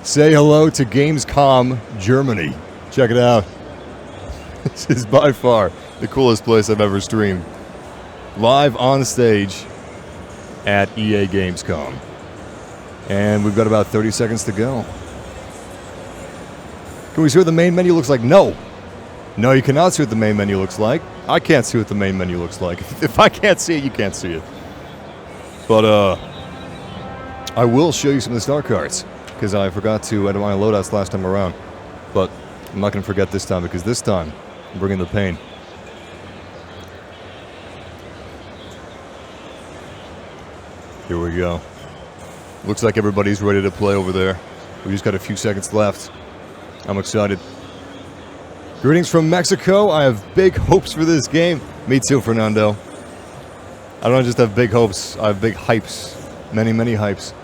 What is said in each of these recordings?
Say hello to Gamescom, Germany. Check it out. This is by far the coolest place I've ever streamed. Live on stage at EA Gamescom. And we've got about 30 seconds to go. Can we see what the main menu looks like? No. No, you cannot see what the main menu looks like. I can't see what the main menu looks like. If I can't see it, you can't see it. But, I will show you some of the star cards, because I forgot to edit my loadouts last time around. But I'm not going to forget this time, because this time, I'm bringing the pain. Here we go. Looks like everybody's ready to play over there. We just got a few seconds left. I'm excited. Greetings from Mexico. I have big hopes for this game. Me too, Fernando. I don't just have big hopes. I have big hypes. Many, many hypes.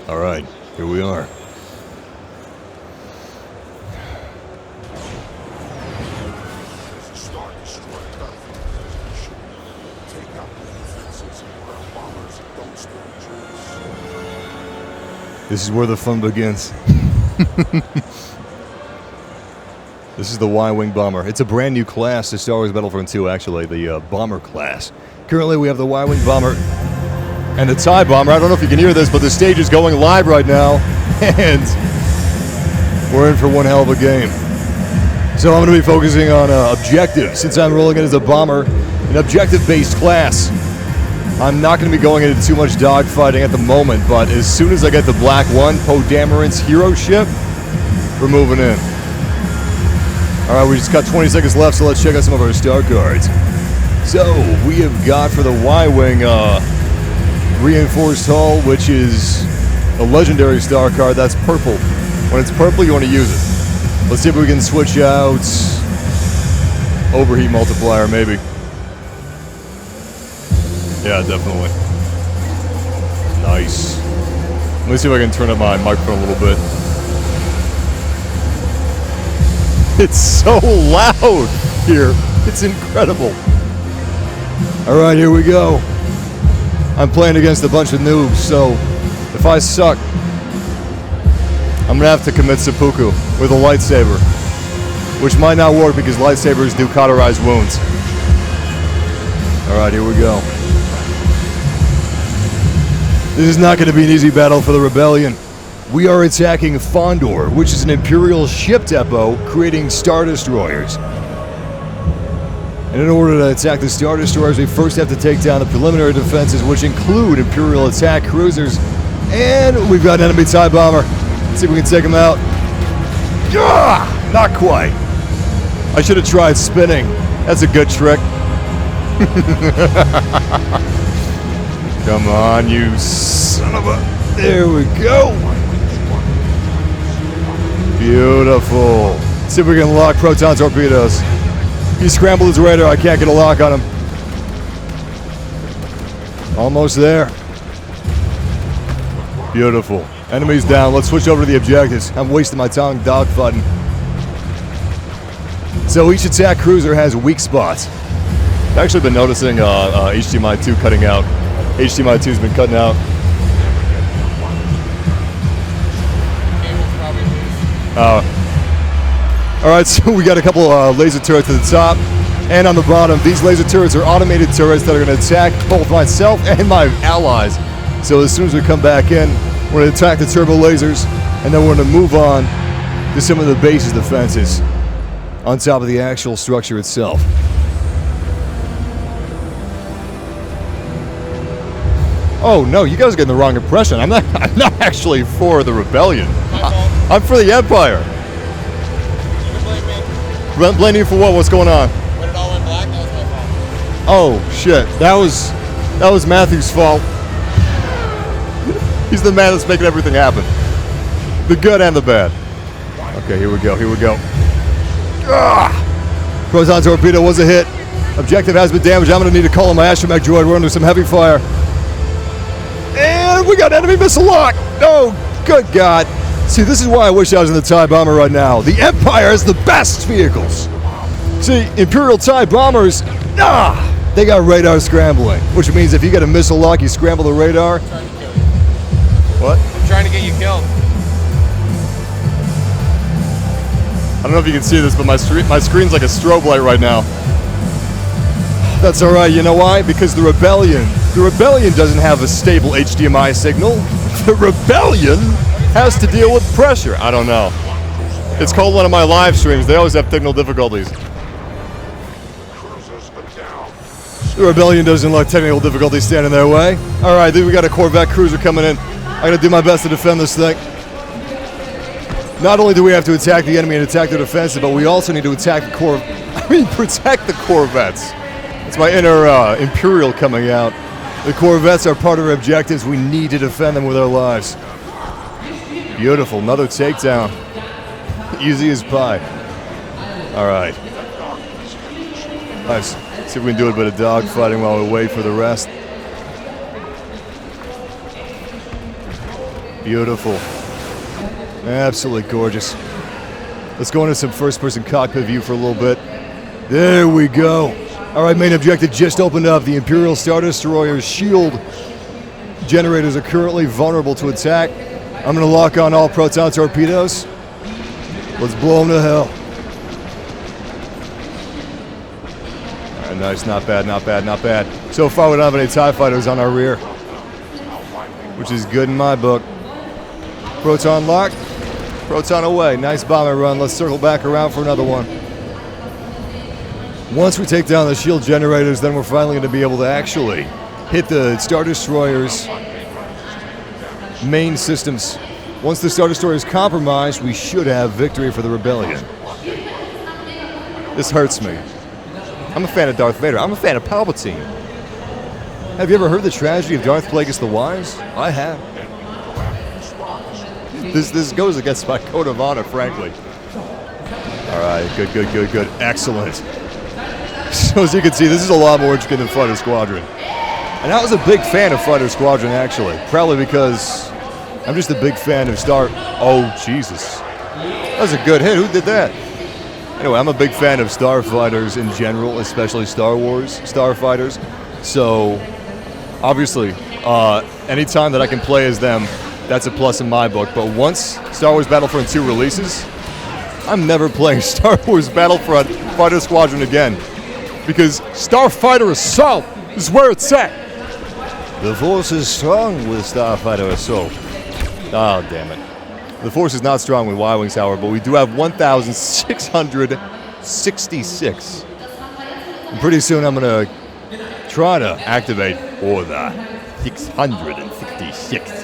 All right, here we are. This is where the fun begins. This is the Y-Wing Bomber. It's a brand new class to Star Wars Battlefront II, actually, the Bomber class. Currently, we have the Y-Wing Bomber and the TIE Bomber. I don't know if you can hear this, but the stage is going live right now, and we're in for one hell of a game. So I'm going to be focusing on objectives, since I'm rolling it as a Bomber, an objective-based class. I'm not going to be going into too much dogfighting at the moment, but as soon as I get the Black One, Poe Dameron's hero ship, we're moving in. Alright, we just got 20 seconds left, so let's check out some of our star cards. So, we have got for the Y-Wing, Reinforced Hull, which is a legendary star card. That's purple. When it's purple, you want to use it. Let's see if we can switch out Overheat Multiplier, maybe. Yeah, definitely. Nice. Let me see if I can turn up my microphone a little bit. It's so loud here. It's incredible. Alright, here we go. I'm playing against a bunch of noobs, so if I suck, I'm gonna have to commit seppuku with a lightsaber, which might not work because lightsabers do cauterize wounds. Alright, here we go. This is not going to be an easy battle for the Rebellion. We are attacking Fondor, which is an Imperial ship depot creating Star Destroyers. And in order to attack the Star Destroyers, we first have to take down the preliminary defenses, which include Imperial attack cruisers. And we've got an enemy TIE Bomber. Let's see if we can take him out. Ah, not quite. I should have tried spinning. That's a good trick. Come on, you son of a... There we go. Beautiful. Let's see if we can lock proton torpedoes. He scrambled his radar. I can't get a lock on him. Almost there. Beautiful. Enemies down. Let's switch over to the objectives. I'm wasting my time dogfighting. So each attack cruiser has weak spots. I've actually been noticing HDMI 2 cutting out. HDMI 2's been cutting out. Alright, so we got a couple laser turrets at the top and on the bottom. These laser turrets are automated turrets that are going to attack both myself and my allies. So as soon as we come back in, we're going to attack the turbo lasers, and then we're going to move on to some of the base's defenses on top of the actual structure itself. Oh no, you guys are getting the wrong impression. I'm not actually for the Rebellion. I'm for the Empire. You can blame me for what? What's going on? When it all went black, that was my fault. Oh shit, that was Matthew's fault. He's the man that's making everything happen. The good and the bad. Okay, here we go, here we go. Ah! Proton torpedo was a hit. Objective has been damaged. I'm gonna need to call on my astromech droid. We're under some heavy fire. And we got enemy missile lock! Oh, good God. See, this is why I wish I was in the TIE Bomber right now. The Empire has the best vehicles. See, Imperial TIE Bombers, They got radar scrambling, which means if you get a missile lock, you scramble the radar. What? I'm trying to get you killed. I don't know if you can see this, but my screen's like a strobe light right now. That's all right. You know why? Because the Rebellion doesn't have a stable HDMI signal. The Rebellion has to deal with pressure. I don't know. It's called one of my live streams. They always have technical difficulties. The Rebellion doesn't let technical difficulties stand in their way. All right, we got a Corvette cruiser coming in. I'm gonna do my best to defend this thing. Not only do we have to attack the enemy and attack their defenses, but we also need to attack the protect the Corvettes. It's my inner Imperial coming out. The Corvettes are part of our objectives. We need to defend them with our lives. Beautiful, another takedown. Easy as pie. All right. Nice. See if we can do a bit of dogfighting while we wait for the rest. Beautiful. Absolutely gorgeous. Let's go into some first-person cockpit view for a little bit. There we go. All right, main objective just opened up. The Imperial Star Destroyer's shield generators are currently vulnerable to attack. I'm going to lock on all proton torpedoes. Let's blow them to hell. All right, nice. Not bad, not bad, not bad. So far, we don't have any TIE fighters on our rear, which is good in my book. Proton lock. Proton away. Nice bomber run. Let's circle back around for another one. Once we take down the shield generators, then we're finally going to be able to actually hit the Star Destroyer's main systems. Once the Star Destroyer is compromised, we should have victory for the Rebellion. This hurts me. I'm a fan of Darth Vader. I'm a fan of Palpatine. Have you ever heard the tragedy of Darth Plagueis the Wise? I have. This goes against my code of honor, frankly. All right, good, good, good, good. Excellent. So as you can see, this is a lot more interesting than Fighter Squadron. And I was a big fan of Fighter Squadron, actually. Probably because I'm just a big fan of Oh, Jesus. That was a good hit. Who did that? Anyway, I'm a big fan of starfighters in general, especially Star Wars starfighters. So, obviously, anytime that I can play as them, that's a plus in my book. But once Star Wars Battlefront II releases, I'm never playing Star Wars Battlefront Fighter Squadron again. Because Starfighter Assault is where it's at. The Force is strong with Starfighter Assault. Oh, damn it. The Force is not strong with Y-Wings, however, but we do have 1,666. And pretty soon I'm going to try to activate Order 666.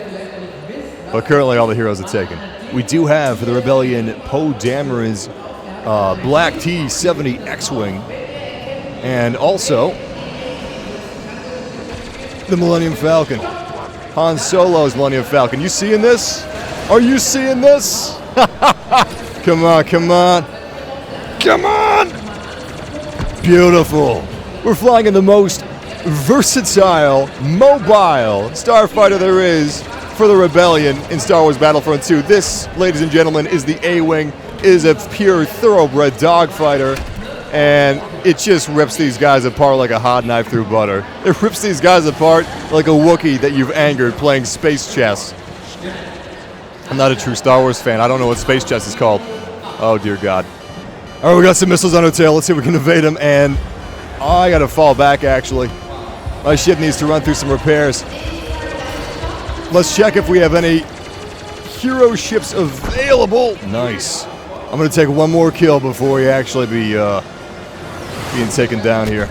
But currently all the heroes are taken. We do have, for the Rebellion, Poe Dameron's Black T-70 X-Wing. And also, the Millennium Falcon. Han Solo's Millennium Falcon. You seeing this? Are you seeing this? Come on, come on. Come on! Beautiful. We're flying in the most versatile, mobile starfighter there is for the Rebellion in Star Wars Battlefront II. This, ladies and gentlemen, is the A-Wing. It is a pure thoroughbred dogfighter. And it just rips these guys apart like a hot knife through butter. It rips these guys apart like a Wookiee that you've angered playing space chess. I'm not a true Star Wars fan. I don't know what space chess is called. Oh, dear God. All right, we got some missiles on our tail. Let's see if we can evade them. And I got to fall back, actually. My ship needs to run through some repairs. Let's check if we have any hero ships available. Nice. I'm going to take one more kill before we actually being taken down here.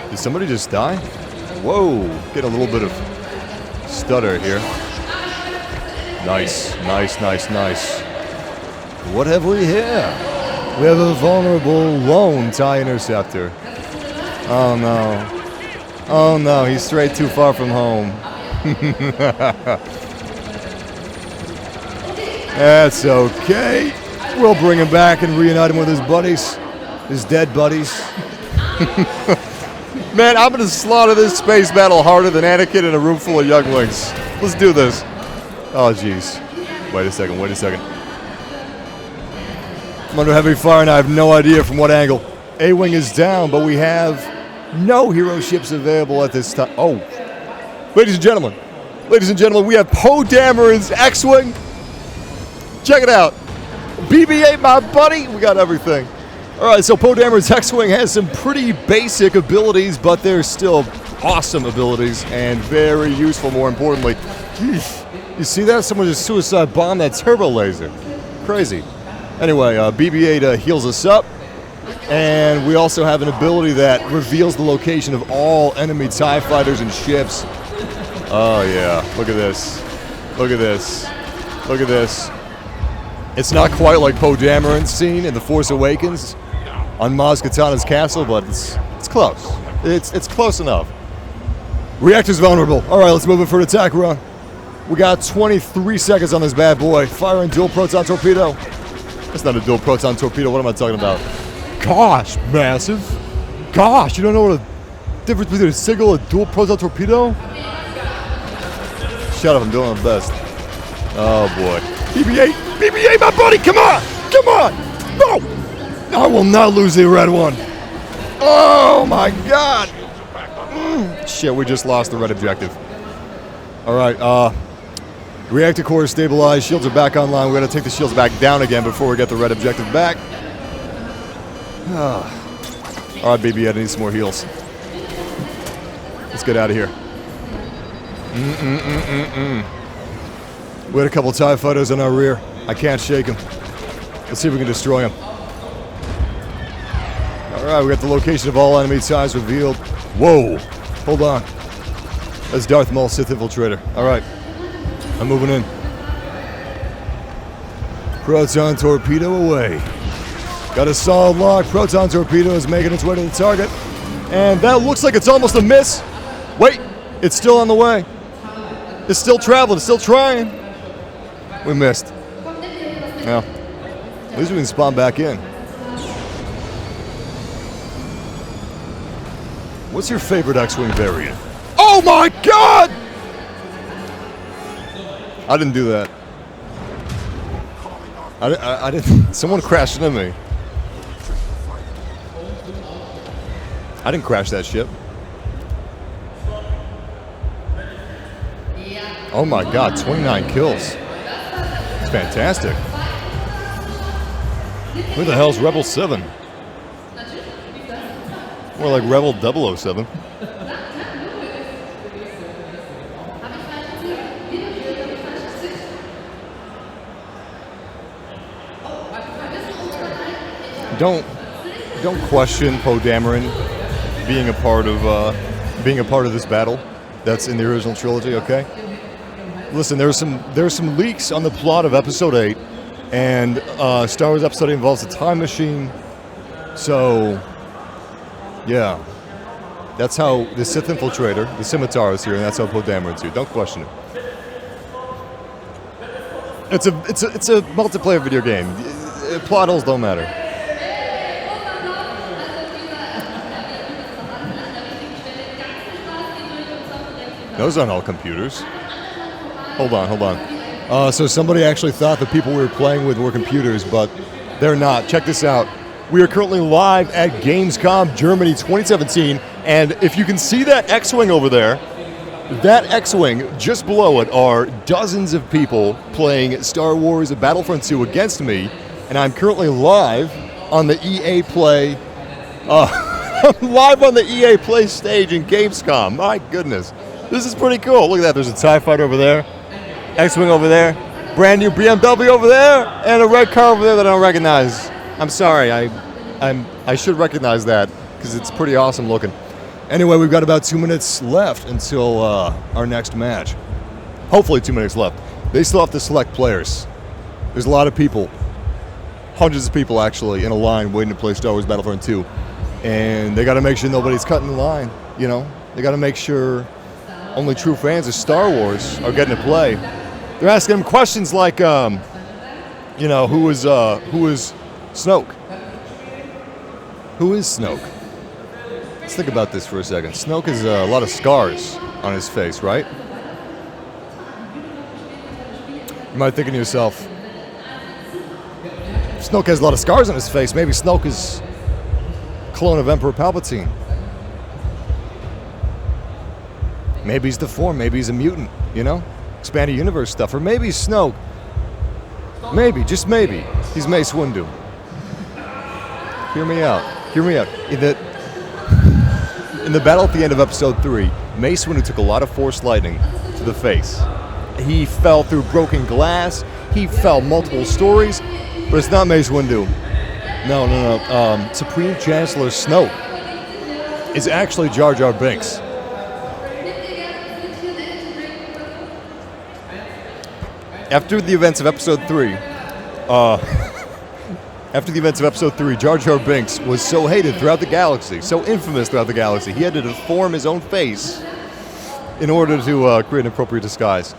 Did somebody just die? Whoa, get a little bit of stutter here. Nice, nice, nice, nice. What have we here? We have a vulnerable lone TIE interceptor. Oh no. Oh no, he's straight too far from home. That's okay. We'll bring him back and reunite him with his buddies. His dead buddies. Man, I'm gonna slaughter this space battle harder than Anakin in a room full of younglings. Let's do this. Oh, jeez. Wait a second, wait a second. I'm under heavy fire and I have no idea from what angle. A-Wing is down, but we have No hero ships available at this time. Oh, ladies and gentlemen, we have Poe Dameron's X-Wing. Check it out. BB-8, my buddy. We got everything. All right, so Poe Dameron's X-Wing has some pretty basic abilities, but they're still awesome abilities and very useful, more importantly. You see that? Someone just suicide bombed that turbo laser. Crazy. Anyway, BB-8 heals us up, and we also have an ability that reveals the location of all enemy TIE fighters and ships. Oh yeah, look at this. Look at this. Look at this. It's not quite like Poe Dameron's scene in The Force Awakens on Maz Kanata's castle, but it's close. It's close enough. Reactor's vulnerable. All right, let's move it for an attack run. We got 23 seconds on this bad boy. Firing dual proton torpedo. That's not a dual proton torpedo. What am I talking about? Gosh, massive. Gosh, you don't know what the difference between a single and a dual proton torpedo? Shut up, I'm doing my best. Oh boy. BB-8, BB-8, my buddy, come on! Come on! No! I will not lose the red one. Oh my god! Shit, we just lost the red objective. Alright, reactor core is stabilized, shields are back online. We gotta take the shields back down again before we get the red objective back. Alright, BB, I need some more heals. Let's get out of here. We had a couple TIE fighters in our rear. I can't shake them. Let's see if we can destroy them. Alright, we got the location of all enemy TIEs revealed. Whoa! Hold on. That's Darth Maul, Sith Infiltrator. Alright. I'm moving in. Proton torpedo away. Got a solid lock. Proton torpedo is making its way to the target. And that looks like it's almost a miss. Wait! It's still on the way. It's still traveling. It's still trying. We missed. Well, at least we can spawn back in. What's your favorite X-Wing variant? Oh my god! I didn't do that. I didn't. Someone crashed into me. I didn't crash that ship. Oh my god, 29 kills. It's fantastic. Who the hell's Rebel 7? More like Rebel 007. Don't question Poe Dameron being a part of this battle that's in the original trilogy, okay? Listen, there's some leaks on the plot of Episode 8, and Star Wars Episode 8 involves a time machine. So, yeah, that's how the Sith Infiltrator, the Scimitar, is here, and that's how Poe Dameron's here. Don't question it. It's a multiplayer video game. Plot holes don't matter. Those aren't all computers. Hold on. So somebody actually thought the people we were playing with were computers, but they're not. Check this out. We are currently live at Gamescom Germany 2017, and if you can see that X-Wing over there, that X-Wing, just below it are dozens of people playing Star Wars Battlefront II against me, and I'm currently live on the EA Play, I'm live on the EA Play stage in Gamescom. My goodness. This is pretty cool. Look at that. There's a TIE fighter over there, X-Wing over there, brand new BMW over there, and a red car over there that I don't recognize. I'm sorry. I should recognize that because it's pretty awesome looking. Anyway, we've got about 2 minutes left until our next match. Hopefully 2 minutes left. They still have to select players. There's a lot of people, hundreds of people actually, in a line waiting to play Star Wars Battlefront 2. And they got to make sure nobody's cutting the line, you know? They got to make sure only true fans of Star Wars are getting to play. They're asking them questions like, you know, who is Snoke? Who is Snoke? Let's think about this for a second. Snoke has a lot of scars on his face, right? You might think to yourself, Snoke has a lot of scars on his face. Maybe Snoke is a clone of Emperor Palpatine. Maybe he's the Form, maybe he's a mutant, you know? Expanded universe stuff, or maybe he's Snoke. Maybe, just maybe, he's Mace Windu. Hear me out. Hear me out. In the battle at the end of Episode 3, Mace Windu took a lot of Force lightning to the face. He fell through broken glass. He fell multiple stories, but it's not Mace Windu. No. Supreme Chancellor Snoke is actually Jar Jar Binks. After the events of Episode 3, Jar Jar Binks was so hated throughout the galaxy, so infamous throughout the galaxy, he had to deform his own face in order to create an appropriate disguise.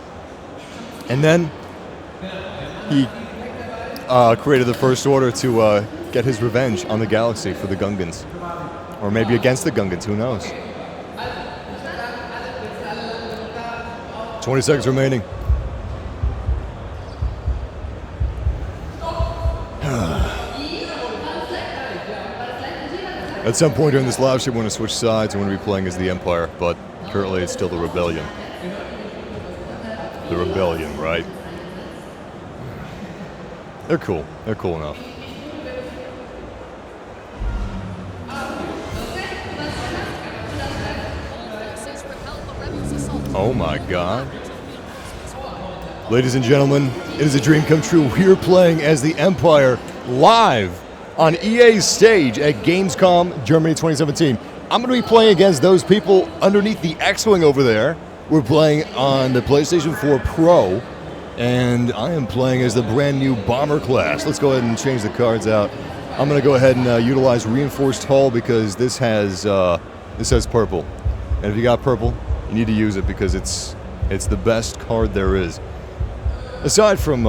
And then he created the First Order to get his revenge on the galaxy for the Gungans. Or maybe against the Gungans, who knows? 20 seconds remaining. At some point during this live stream, we're going to switch sides and we're going to be playing as the Empire, but currently it's still the Rebellion. The Rebellion, right? They're cool. They're cool enough. Oh my God. Ladies and gentlemen, it is a dream come true. We're playing as the Empire live on EA's stage at Gamescom, Germany 2017. I'm going to be playing against those people underneath the X-Wing over there. We're playing on the PlayStation 4 Pro, and I am playing as the brand new Bomber class. Let's go ahead and change the cards out. I'm going to go ahead and utilize Reinforced Hull because this has purple. And if you got purple, you need to use it because it's the best card there is. Aside from,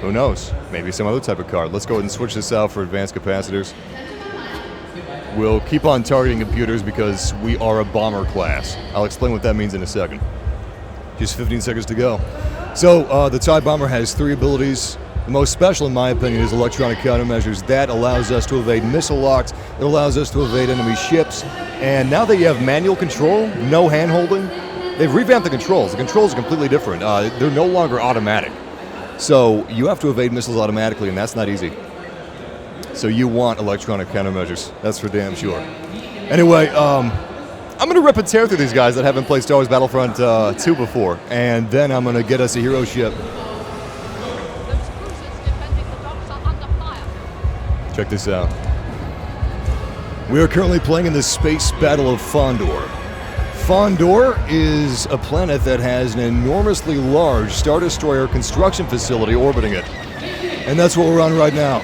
who knows, maybe some other type of card. Let's go ahead and switch this out for advanced capacitors. We'll keep on targeting computers because we are a Bomber class. I'll explain what that means in a second. Just 15 seconds to go. So, the TIE Bomber has 3 abilities. The most special, in my opinion, is electronic countermeasures. That allows us to evade missile locks. It allows us to evade enemy ships. And now that you have manual control, no hand-holding, they've revamped the controls. The controls are completely different. They're no longer automatic. So you have to evade missiles automatically, and that's not easy. So you want electronic countermeasures. That's for damn sure. Anyway, I'm going to rip and tear through these guys that haven't played Star Wars Battlefront 2 before. And then I'm going to get us a hero ship. Check this out. We are currently playing in the space battle of Fondor. Fondor is a planet that has an enormously large Star Destroyer construction facility orbiting it. And that's what we're on right now.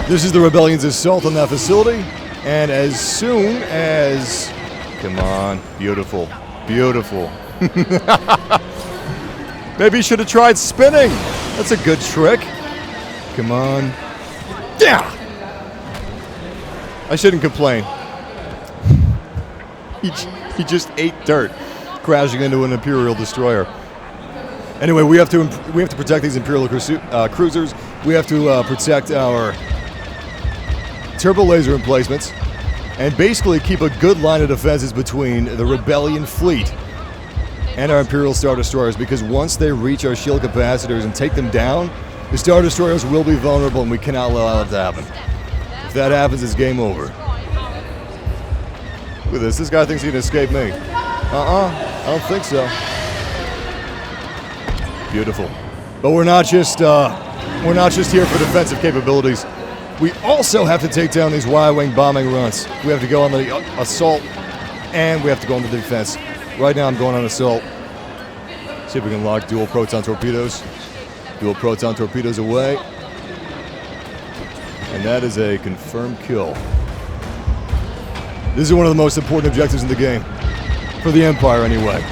This is the Rebellion's assault on that facility. And as soon as... Come on. Beautiful. Beautiful. Maybe you should have tried spinning. That's a good trick. Come on. Yeah! I shouldn't complain. He just ate dirt, crashing into an Imperial destroyer. Anyway, we have to protect these Imperial cruisers. We have to protect our turbo laser emplacements, and basically keep a good line of defenses between the Rebellion fleet and our Imperial Star Destroyers. Because once they reach our shield capacitors and take them down, the Star Destroyers will be vulnerable, and we cannot allow that to happen. If that happens, it's game over. Look at this. This guy thinks he can escape me. I don't think so. Beautiful. But we're not just here for defensive capabilities. We also have to take down these Y-wing bombing runs. We have to go on the assault, and we have to go on the defense. Right now, I'm going on assault. See if we can lock dual proton torpedoes. Dual proton torpedoes away. And that is a confirmed kill. This is one of the most important objectives in the game. For the Empire, anyway.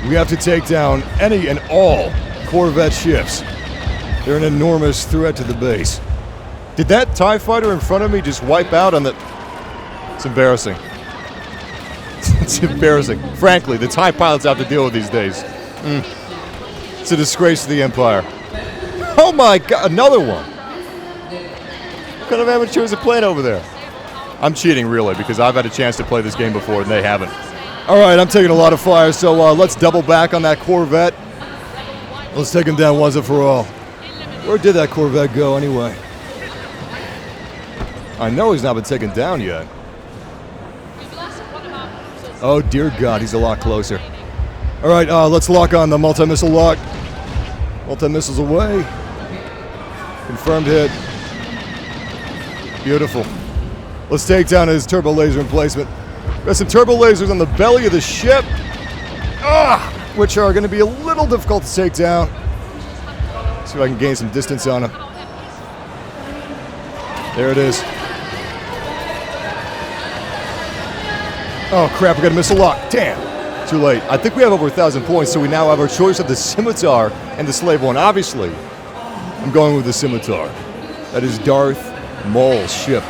We have to take down any and all Corvette ships. They're an enormous threat to the base. Did that TIE fighter in front of me just wipe out on the... It's embarrassing. It's embarrassing. Frankly, the TIE pilots have to deal with these days. It's a disgrace to the Empire. Oh my God, another one! What kind of amateurs are playing over there? I'm cheating, really, because I've had a chance to play this game before, and they haven't. All right, I'm taking a lot of fire, so let's double back on that Corvette. Let's take him down once and for all. Where did that Corvette go, anyway? I know he's not been taken down yet. Oh, dear God, he's a lot closer. All right, let's lock on the multi-missile lock. Multi-missiles away. Confirmed hit. Beautiful. Let's take down his turbo laser emplacement. Got some turbo lasers on the belly of the ship, which are going to be a little difficult to take down. See if I can gain some distance on him. There it is. Oh crap, we got a missile lock. Damn. Too late. I think we have over 1,000 points, so we now have our choice of the Scimitar and the Slave One. Obviously, I'm going with the Scimitar. That is Darth Maul's ship.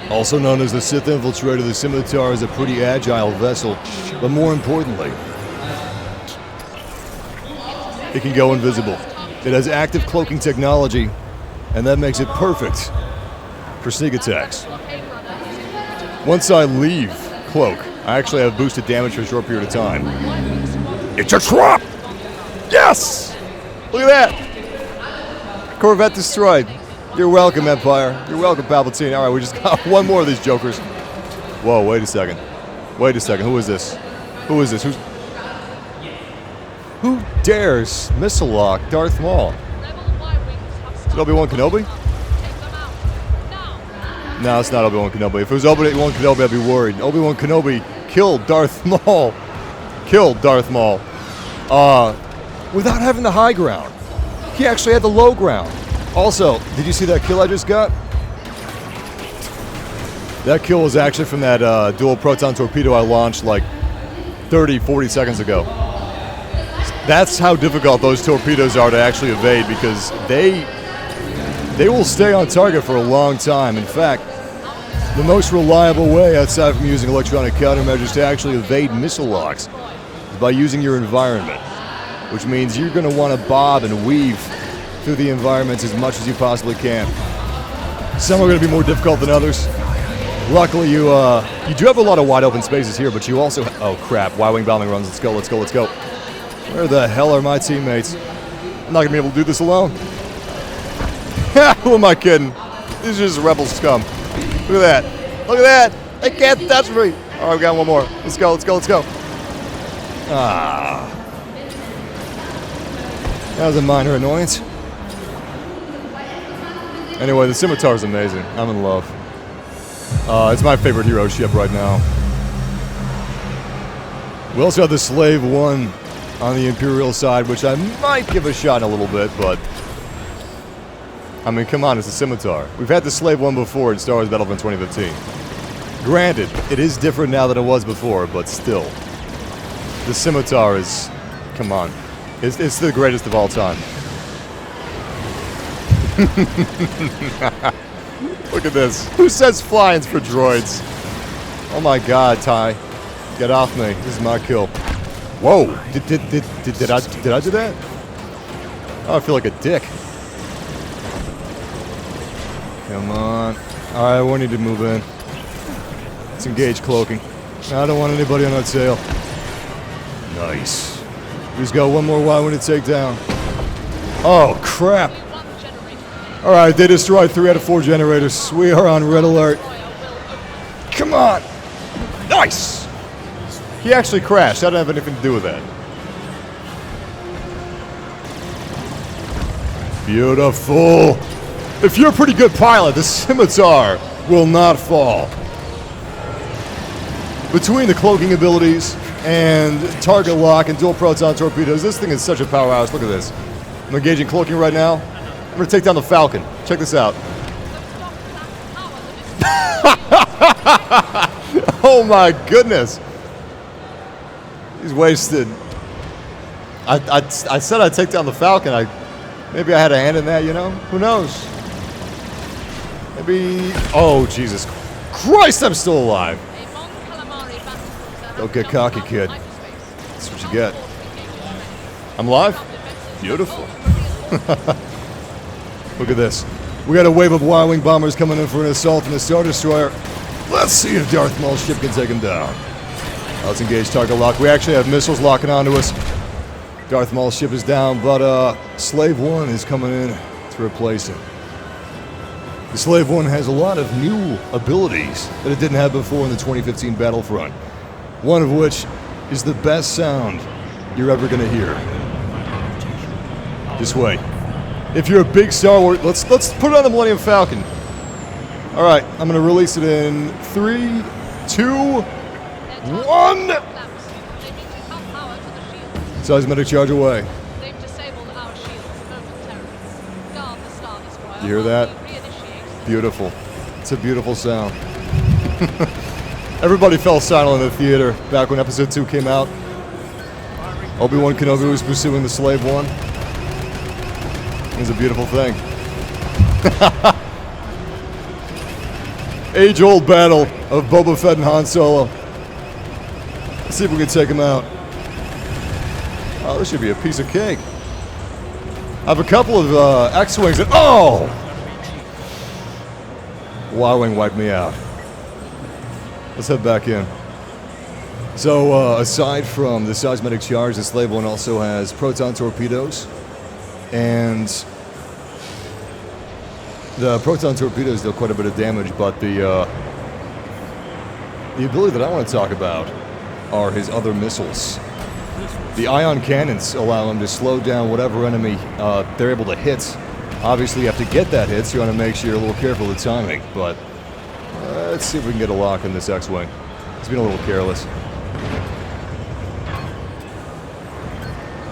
Also known as the Sith Infiltrator, the Scimitar is a pretty agile vessel, but more importantly, it can go invisible. It has active cloaking technology, and that makes it perfect for sneak attacks. Once I leave cloak, I actually have boosted damage for a short period of time. It's a trap! Yes! Look at that! Corvette destroyed. You're welcome, Empire. You're welcome, Palpatine. All right, we just got one more of these jokers. Whoa, wait a second. Wait a second. Who is this? Who is this? Who dares missile lock Darth Maul? Is it Obi-Wan Kenobi? No, it's not Obi-Wan Kenobi. If it was Obi-Wan Kenobi, I'd be worried. Obi-Wan Kenobi killed Darth Maul. Killed Darth Maul. Without having the high ground. He actually had the low ground. Also, did you see that kill I just got? That kill was actually from that dual proton torpedo I launched like 30, 40 seconds ago. That's how difficult those torpedoes are to actually evade, because they will stay on target for a long time. In fact, the most reliable way, outside from using electronic countermeasures, to actually evade missile locks is by using your environment, which means you're going to want to bob and weave through the environments as much as you possibly can. Some are going to be more difficult than others. Luckily, you do have a lot of wide open spaces here, but you also... Oh, crap. Y-wing bombing runs. Let's go, let's go, let's go. Where the hell are my teammates? I'm not going to be able to do this alone. Who am I kidding? These are just rebel scum. Look at that. Look at that. They can't touch me. All right, we got one more. Let's go, let's go, let's go. That was a minor annoyance. Anyway, the Scimitar is amazing. I'm in love. It's my favorite hero ship right now. We also have the Slave One on the Imperial side, which I might give a shot in a little bit, but... I mean, come on, it's a Scimitar. We've had the Slave One before in Star Wars Battlefront 2015. Granted, it is different now than it was before, but still. The Scimitar is... Come on. It's the greatest of all time. Look at this. Who says flying's for droids? Oh my god, Ty. Get off me. This is my kill. Whoa. Did I do that? Oh, I feel like a dick. Come on. Alright, we need to move in. Let's engage cloaking. I don't want anybody on that sail. Nice. We just got one more Y-wing to take down. Oh, crap. Alright, they destroyed 3 out of 4 generators. We are on red alert. Come on! Nice! He actually crashed. I don't have anything to do with that. Beautiful! If you're a pretty good pilot, the Scimitar will not fall. Between the cloaking abilities and target lock and dual proton torpedoes, this thing is such a powerhouse. Look at this. I'm engaging cloaking right now. I'm going to take down the Falcon. Check this out. Oh my goodness. He's wasted. I said I'd take down the Falcon. Maybe I had a hand in that, you know? Who knows? Maybe... Oh, Jesus Christ, I'm still alive. Don't get cocky, kid. That's what you get. I'm alive? Beautiful. Look at this. We got a wave of Y-Wing bombers coming in for an assault on the Star Destroyer. Let's see if Darth Maul's ship can take him down. Let's engage target lock. We actually have missiles locking onto us. Darth Maul's ship is down, but Slave 1 is coming in to replace him. The Slave 1 has a lot of new abilities that it didn't have before in the 2015 Battlefront. One of which is the best sound you're ever going to hear. This way. If you're a big Star Wars... Let's put it on the Millennium Falcon. Alright, I'm going to release it in 3, 2, 1! Seismic charge away. You hear that? Beautiful. It's a beautiful sound. Everybody fell silent in the theater back when Episode 2 came out. Obi-Wan Kenobi was pursuing the Slave 1. It was a beautiful thing. Age-old battle of Boba Fett and Han Solo. Let's see if we can take him out. Oh, this should be a piece of cake. I have a couple of X-Wings that... Oh! Y-Wing wiped me out. Let's head back in. So, aside from the seismic charge, the Slave 1 also has proton torpedoes. And the proton torpedoes deal quite a bit of damage, but the ability that I want to talk about are his other missiles. The ion cannons allow him to slow down whatever enemy they're able to hit. Obviously, you have to get that hit, so you want to make sure you're a little careful with the timing. But let's see if we can get a lock in this X-Wing. He's been a little careless.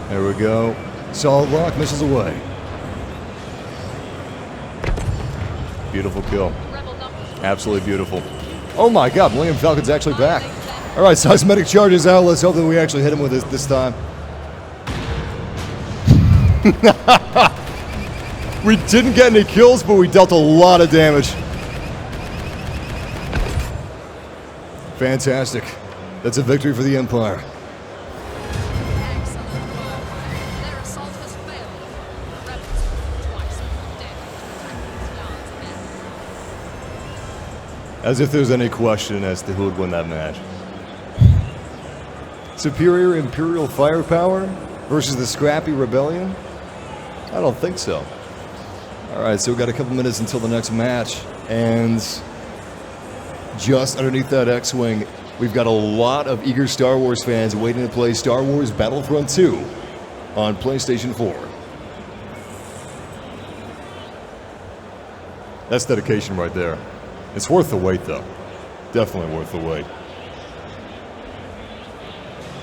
There we go. Solid lock, missiles away. Beautiful kill. Absolutely beautiful. Oh my god, Millennium Falcon's actually back. Alright, seismic charges out. Let's hope that we actually hit him with this time. We didn't get any kills, but we dealt a lot of damage. Fantastic. That's a victory for the Empire. As if there's any question as to who would win that match. Superior Imperial firepower versus the scrappy Rebellion? I don't think so. Alright, so we've got a couple minutes until the next match, and just underneath that X-Wing, we've got a lot of eager Star Wars fans waiting to play Star Wars Battlefront II on PlayStation 4. That's dedication right there. It's worth the wait, though. Definitely worth the wait.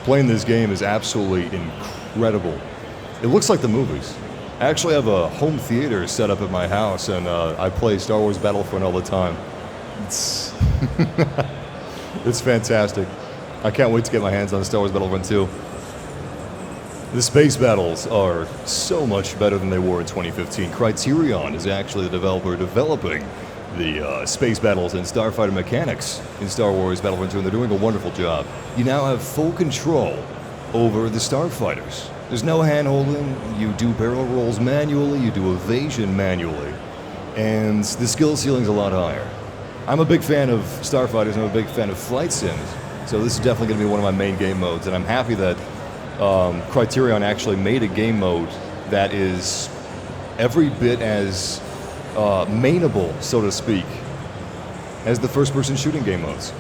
Playing this game is absolutely incredible. It looks like the movies. I actually have a home theater set up at my house, and I play Star Wars Battlefront all the time. It's, it's fantastic. I can't wait to get my hands on Star Wars Battlefront 2. The space battles are so much better than they were in 2015. Criterion is actually the developer developing the space battles and starfighter mechanics in Star Wars Battlefront 2, and they're doing a wonderful job. You now have full control over the starfighters. There's no hand-holding. You do barrel rolls manually, you do evasion manually, and the skill ceiling's a lot higher. I'm a big fan of starfighters, I'm a big fan of flight sims, so this is definitely going to be one of my main game modes, and I'm happy that Criterion actually made a game mode that is every bit as mainable, so to speak, as the first-person shooting game modes,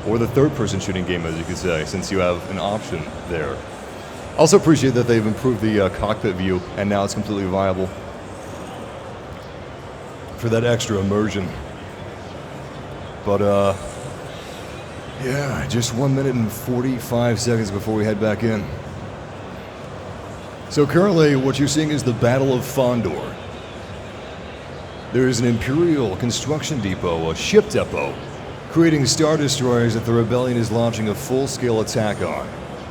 or the third-person shooting game modes, you could say, since you have an option there. Also appreciate that they've improved the cockpit view, and now it's completely viable for that extra immersion. But, yeah, just 1 minute and 45 seconds before we head back in. So currently, what you're seeing is the Battle of Fondor. There is an Imperial construction depot, a ship depot, creating Star Destroyers that the Rebellion is launching a full-scale attack on.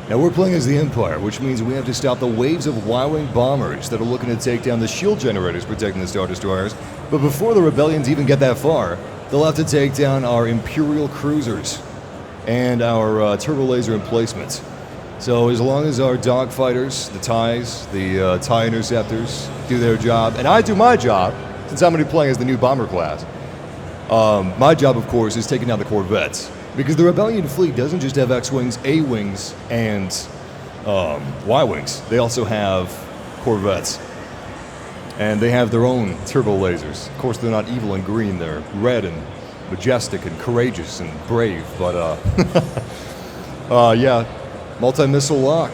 Now we're playing as the Empire, which means we have to stop the waves of Y-Wing bombers that are looking to take down the shield generators protecting the Star Destroyers. But before the Rebellions even get that far, they'll have to take down our Imperial cruisers and our turbo laser emplacements. So as long as our dogfighters, the TIEs, the TIE interceptors do their job, and I do my job, since I'm going to be playing as the new bomber class, my job, of course, is taking down the Corvettes. Because the Rebellion fleet doesn't just have X-Wings, A-Wings, and Y-Wings. They also have Corvettes. And they have their own turbo lasers. Of course, they're not evil and green. They're red and majestic and courageous and brave. But, yeah, multi-missile lock.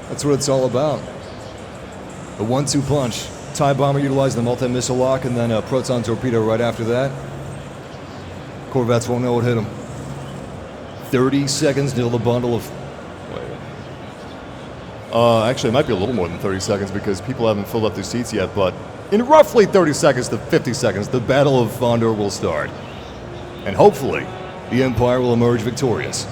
That's what it's all about. The 1-2 punch. TIE bomber utilizing the multi-missile lock and then a proton torpedo right after that. Corvettes won't know what hit them. 30 seconds till the bundle of... actually, it might be a little more than 30 seconds because people haven't filled up their seats yet, but in roughly 30 seconds to 50 seconds, the Battle of Fondor will start. And hopefully, the Empire will emerge victorious.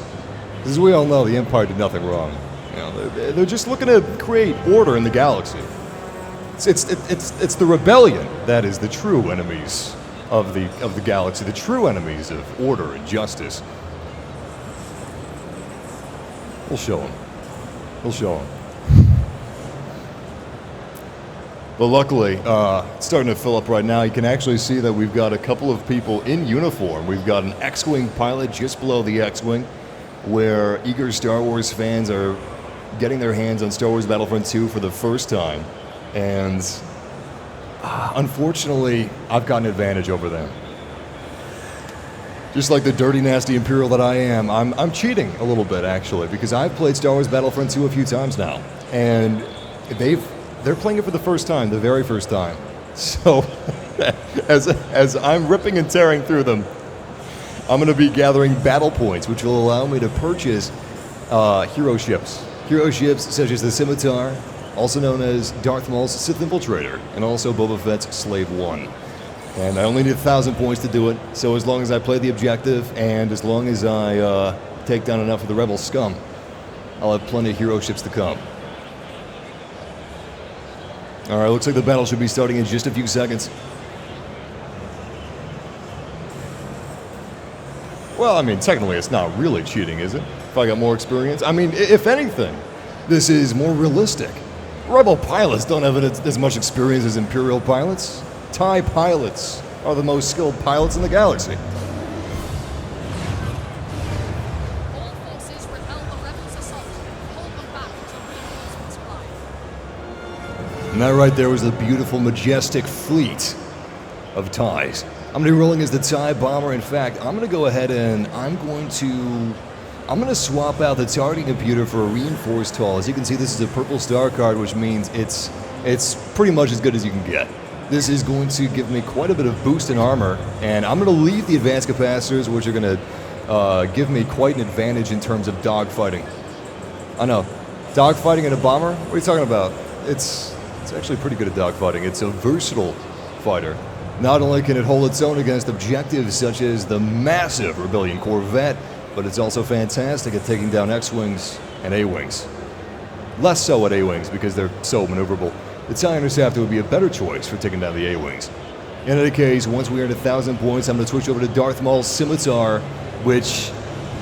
As we all know, the Empire did nothing wrong. You know, they're just looking to create order in the galaxy. It's the Rebellion that is the true enemies of the galaxy, the true enemies of order and justice. We'll show them. We'll show them. But luckily, it's starting to fill up right now. You can actually see that we've got a couple of people in uniform. We've got an X-Wing pilot just below the X-Wing, where eager Star Wars fans are getting their hands on Star Wars Battlefront II for the first time. And unfortunately, I've got an advantage over them. Just like the dirty, nasty Imperial that I am, I'm cheating a little bit, actually, because I've played Star Wars Battlefront II a few times now. And they're playing it for the first time, the very first time. So, as I'm ripping and tearing through them, I'm going to be gathering battle points, which will allow me to purchase hero ships. Hero ships such as the Scimitar, also known as Darth Maul's Sith Infiltrator, and also Boba Fett's Slave 1. And I only need 1,000 points to do it, so as long as I play the objective, and as long as I take down enough of the rebel scum, I'll have plenty of hero ships to come. Alright, looks like the battle should be starting in just a few seconds. Well, I mean, technically it's not really cheating, is it? If I got more experience? I mean, if anything, this is more realistic. Rebel pilots don't have as much experience as Imperial pilots. TIE pilots are the most skilled pilots in the galaxy. All forces repel the rebels' assault. Hold them back until reinforcements arrive. And that right there was the beautiful, majestic fleet of TIEs. I'm going to be rolling as the TIE bomber. In fact, I'm going to go ahead and I'm going to swap out the targeting computer for a reinforced hull. As you can see, this is a purple star card, which means it's pretty much as good as you can get. This is going to give me quite a bit of boost in armor, and I'm going to leave the advanced capacitors, which are going to give me quite an advantage in terms of dogfighting. I know, dogfighting in a bomber? What are you talking about? It's actually pretty good at dogfighting. It's a versatile fighter. Not only can it hold its own against objectives such as the massive Rebellion Corvette, but it's also fantastic at taking down X-Wings and A-Wings. Less so at A-Wings because they're so maneuverable. The TIE Interceptor would be a better choice for taking down the A-Wings. In any case, once we earn 1,000 points, I'm going to switch over to Darth Maul's Scimitar, which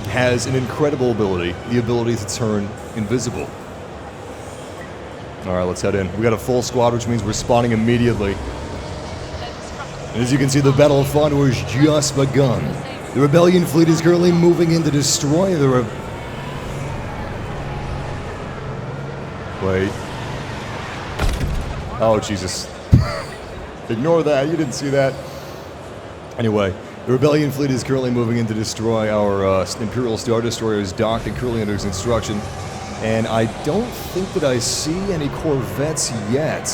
has an incredible ability, the ability to turn invisible. Alright, let's head in. We got a full squad, which means we're spawning immediately. And as you can see, the Battle of Fondor has just begun. The Rebellion fleet is currently moving in to destroy the Wait. Oh, Jesus. Ignore that, you didn't see that. Anyway, the Rebellion fleet is currently moving in to destroy our Imperial Star Destroyers docked and currently under construction. And I don't think that I see any Corvettes yet.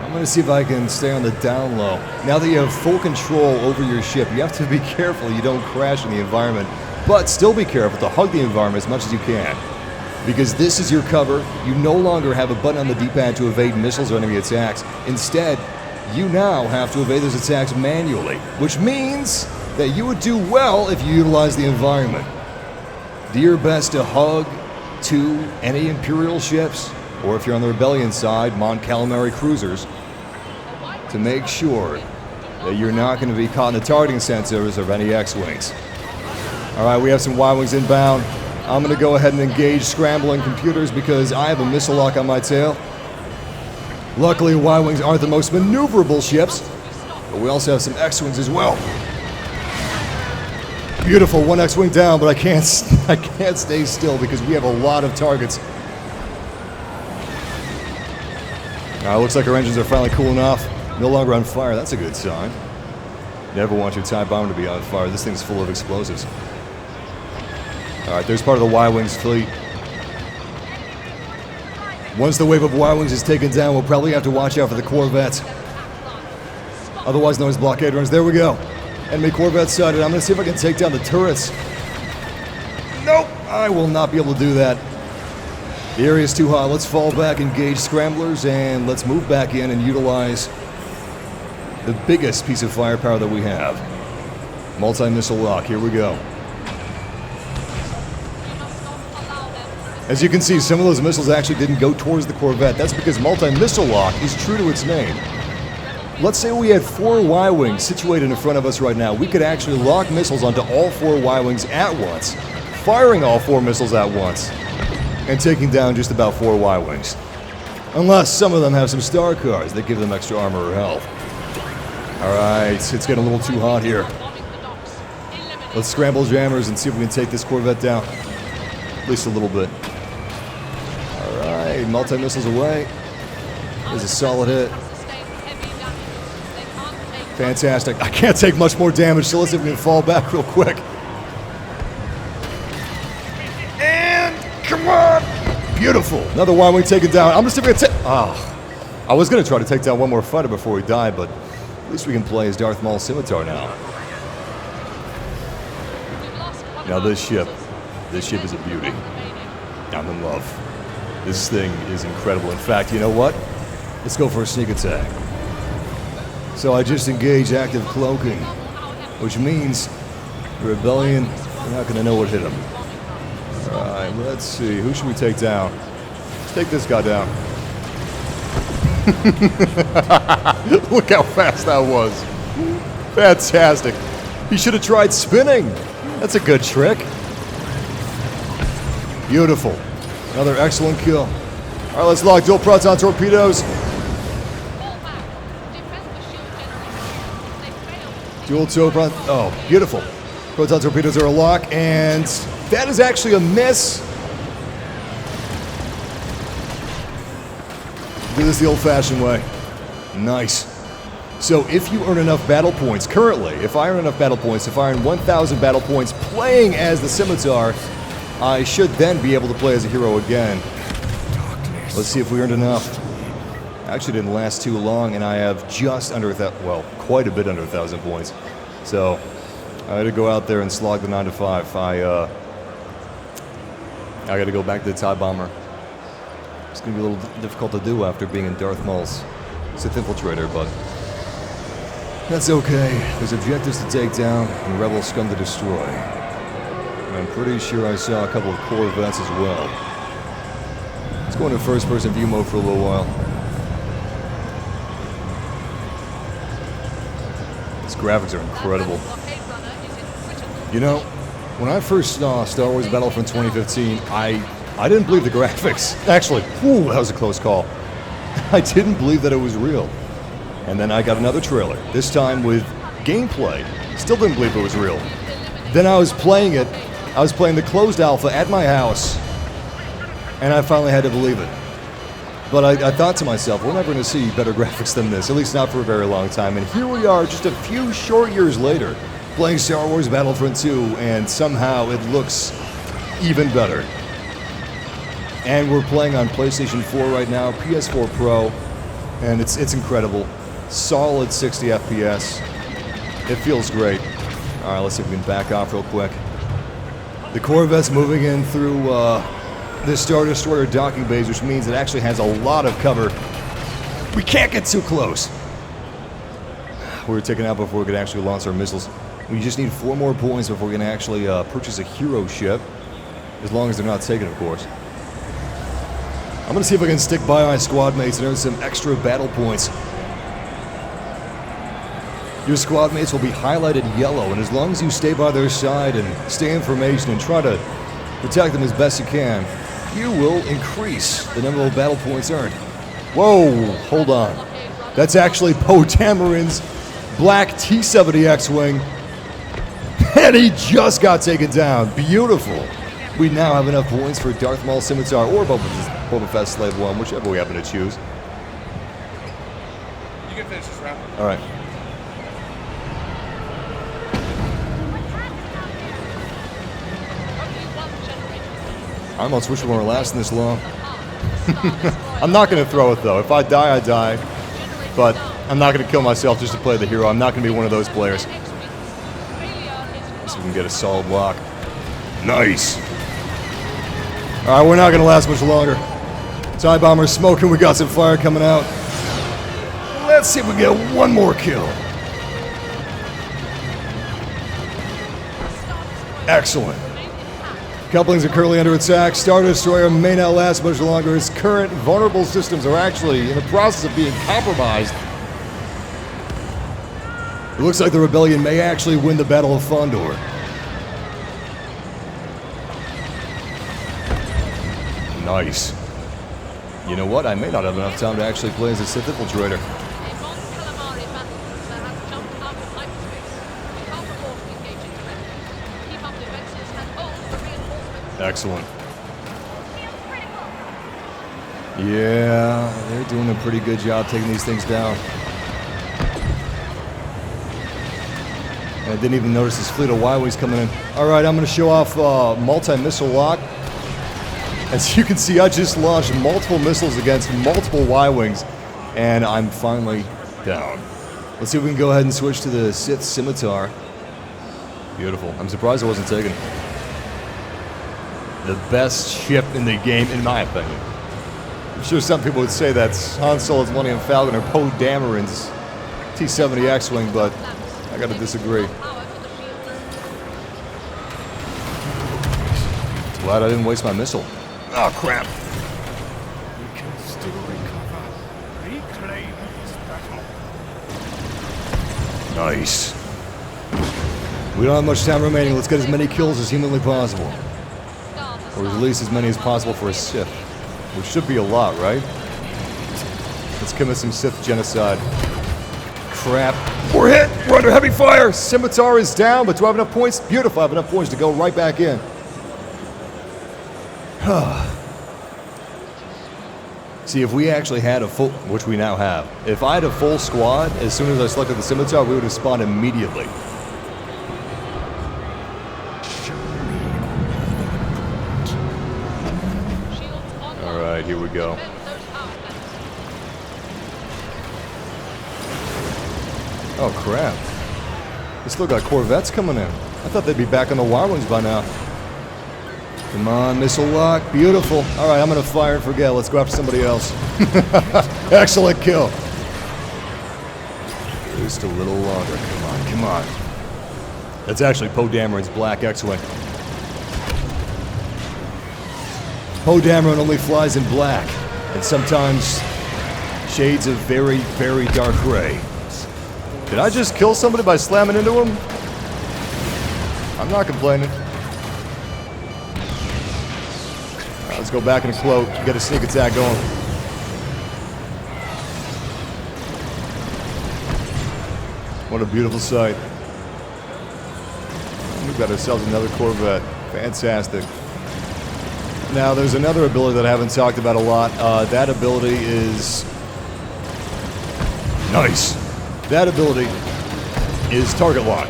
I'm going to see if I can stay on the down low. Now that you have full control over your ship, you have to be careful you don't crash in the environment. But still be careful to hug the environment as much as you can. Because this is your cover. You no longer have a button on the D-pad to evade missiles or enemy attacks. Instead, you now have to evade those attacks manually, which means that you would do well if you utilize the environment. Do your best to hug to any Imperial ships, or if you're on the Rebellion side, Mon Calamari cruisers, to make sure that you're not going to be caught in the targeting sensors of any X-Wings. Alright, we have some Y-Wings inbound. I'm going to go ahead and engage scrambling computers because I have a missile lock on my tail. Luckily, Y-Wings aren't the most maneuverable ships, But we also have some X-Wings as well. Beautiful, one X-Wing down, but I can't stay still because we have a lot of targets. Looks like our engines are finally cooling off. No longer on fire, that's a good sign. Never want your TIE bomber to be on fire. This thing's full of explosives. Alright, there's part of the Y-Wings fleet. Once the wave of Y-Wings is taken down, we'll probably have to watch out for the Corvettes. Otherwise known as blockade runs. There we go. Enemy Corvette sighted. I'm going to see if I can take down the turrets. Nope, I will not be able to do that. The area's too hot. Let's fall back, engage scramblers, and let's move back in and utilize the biggest piece of firepower that we have. Multi-missile lock. Here we go. As you can see, some of those missiles actually didn't go towards the Corvette. That's because multi-missile lock is true to its name. Let's say we had 4 Y-Wings situated in front of us right now. We could actually lock missiles onto all 4 Y-Wings at once, firing all 4 missiles at once, and taking down just about 4 Y-Wings. Unless some of them have some star cars that give them extra armor or health. Alright, it's getting a little too hot here. Let's scramble jammers and see if we can take this Corvette down. At least a little bit. Alright, multi-missiles away. There's a solid hit. Fantastic. I can't take much more damage, so let's see if we can fall back real quick. And come on! Beautiful. Another Y-Wing taken down. I'm gonna see if we can take. Oh, I was gonna try to take down one more fighter before he died, but at least we can play as Darth Maul Scimitar now. Now this ship is a beauty. I'm in love. This thing is incredible. In fact, you know what? Let's go for a sneak attack. So I just engaged active cloaking, which means the rebellion, we're not going to know what hit them. Alright, let's see. Who should we take down? Let's take this guy down. Look how fast that was. Fantastic. He should have tried spinning. That's a good trick. Beautiful. Another excellent kill. Alright, let's lock dual proton torpedoes. Dual proton. Oh, beautiful. Proton torpedoes are a lock, and that is actually a miss. Do this the old-fashioned way. Nice. So if you earn enough battle points, currently, if I earn enough battle points, if I earn 1,000 battle points playing as the Scimitar, I should then be able to play as a hero again. Let's see if we earned enough. Actually didn't last too long, and I have just under quite a bit under 1,000 points. So I had to go out there and slog the 9 to 5. I got to go back to the TIE bomber. It's gonna be a little difficult to do after being in Darth Maul's Sith infiltrator, but that's okay. There's objectives to take down and rebel scum to destroy. And I'm pretty sure I saw a couple of Corvettes as well. Let's go into first-person view mode for a little while. These graphics are incredible. You know, when I first saw Star Wars Battlefront 2015, I didn't believe the graphics. Actually, that was a close call. I didn't believe that it was real. And then I got another trailer, this time with gameplay. Still didn't believe it was real. Then I was playing it. I was playing the closed alpha at my house, and I finally had to believe it. But I thought to myself, we're never going to see better graphics than this, at least not for a very long time. And here we are, just a few short years later, playing Star Wars Battlefront 2, and somehow it looks even better. And we're playing on PlayStation 4 right now, PS4 Pro, and it's incredible. Solid 60 FPS. It feels great. All right, let's see if we can back off real quick. The Corvette's moving in through the Star Destroyer docking bays, which means it actually has a lot of cover. We can't get too close. We were taken out before we could actually launch our missiles. We just need 4 more points before we can actually purchase a hero ship, as long as they're not taken, of course. I'm gonna see if I can stick by my squad mates and earn some extra battle points. Your squad mates will be highlighted yellow, and as long as you stay by their side and stay in formation and try to protect them as best you can, you will increase the number of battle points earned. Whoa, hold on. That's actually Poe Dameron's black T-70 X-Wing. And he just got taken down. Beautiful. We now have enough points for Darth Maul Scimitar or Boba Fett Slave 1, whichever we happen to choose. You can finish this round. All right. Only one generation. I almost wish we weren't lasting this long. I'm not going to throw it, though. If I die, I die. But I'm not going to kill myself just to play the hero. I'm not going to be one of those players. See if we can get a solid block. Nice. All right, we're not going to last much longer. TIE Bomber's smoking. We got some fire coming out. Let's see if we get one more kill. Excellent. Couplings are currently under attack. Star Destroyer may not last much longer. Its current vulnerable systems are actually in the process of being compromised. It looks like the Rebellion may actually win the Battle of Fondor. Nice. You know what? I may not have enough time to actually play as a Sith Infiltrator. Excellent. Yeah, they're doing a pretty good job taking these things down. And I didn't even notice this fleet of Y-Wings coming in. All right, I'm going to show off multi-missile lock. As you can see, I just launched multiple missiles against multiple Y-Wings, and I'm finally down. Let's see if we can go ahead and switch to the Sith Scimitar. Beautiful. I'm surprised it wasn't taken. The best ship in the game, in my opinion. I'm sure some people would say that's Han Solo's Millennium Falcon or Poe Dameron's T-70 X-Wing, but I gotta disagree. Glad I didn't waste my missile. Oh, crap. We can still recover. Reclaim this battle. Nice. We don't have much time remaining. Let's get as many kills as humanly possible. Or at least as many as possible for a Sith. Which should be a lot, right? Let's commit some Sith genocide. Crap. We're hit! We're under heavy fire! Scimitar is down, but do I have enough points? Beautiful, I have enough points to go right back in. See, if we actually had a full, which we now have, if I had a full squad, as soon as I selected the Scimitar, we would have spawned immediately. Alright, here we go. Oh crap. They still got Corvettes coming in. I thought they'd be back on the Y-Wings by now. Come on, missile lock. Beautiful. Alright, I'm gonna fire and forget. Let's go after somebody else. Excellent kill. Just a little longer. Come on, come on. That's actually Poe Dameron's black X-Wing. Poe Dameron only flies in black, and sometimes shades of very, very dark gray. Did I just kill somebody by slamming into him? I'm not complaining. Right, let's go back in a cloak, get a sneak attack going. What a beautiful sight. We've got ourselves another Corvette. Fantastic. Now, there's another ability that I haven't talked about a lot. That ability is... nice. That ability is target lock.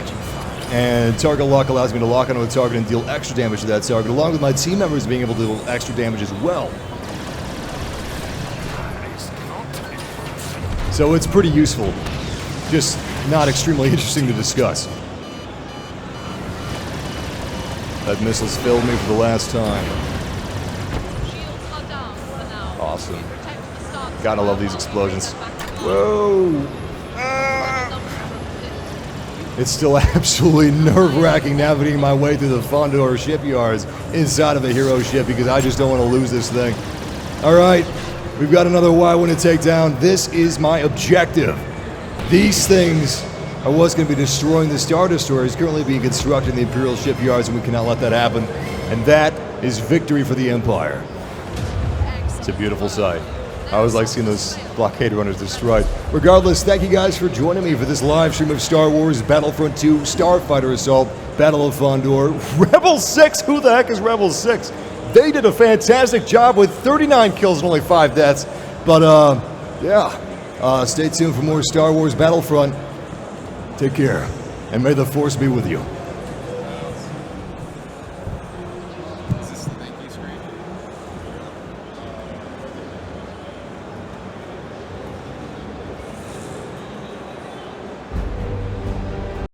And target lock allows me to lock onto a target and deal extra damage to that target, along with my team members being able to deal extra damage as well. So it's pretty useful. Just not extremely interesting to discuss. That missile's failed me for the last time. Awesome. Gotta love these explosions. Whoa! It's still absolutely nerve-wracking navigating my way through the Fondor shipyards inside of a hero ship because I just don't want to lose this thing. Alright, we've got another Y-Wing to take down. This is my objective. These things are what's going to be destroying the Star Destroyers currently being constructed in the Imperial shipyards, and we cannot let that happen. And that is victory for the Empire. It's a beautiful sight. I always like seeing those blockade runners destroyed. Regardless, thank you guys for joining me for this live stream of Star Wars Battlefront 2, Starfighter Assault, Battle of Fondor, Rebel 6. Who the heck is Rebel 6? They did a fantastic job with 39 kills and only 5 deaths. But, yeah. Stay tuned for more Star Wars Battlefront. Take care, and may the Force be with you.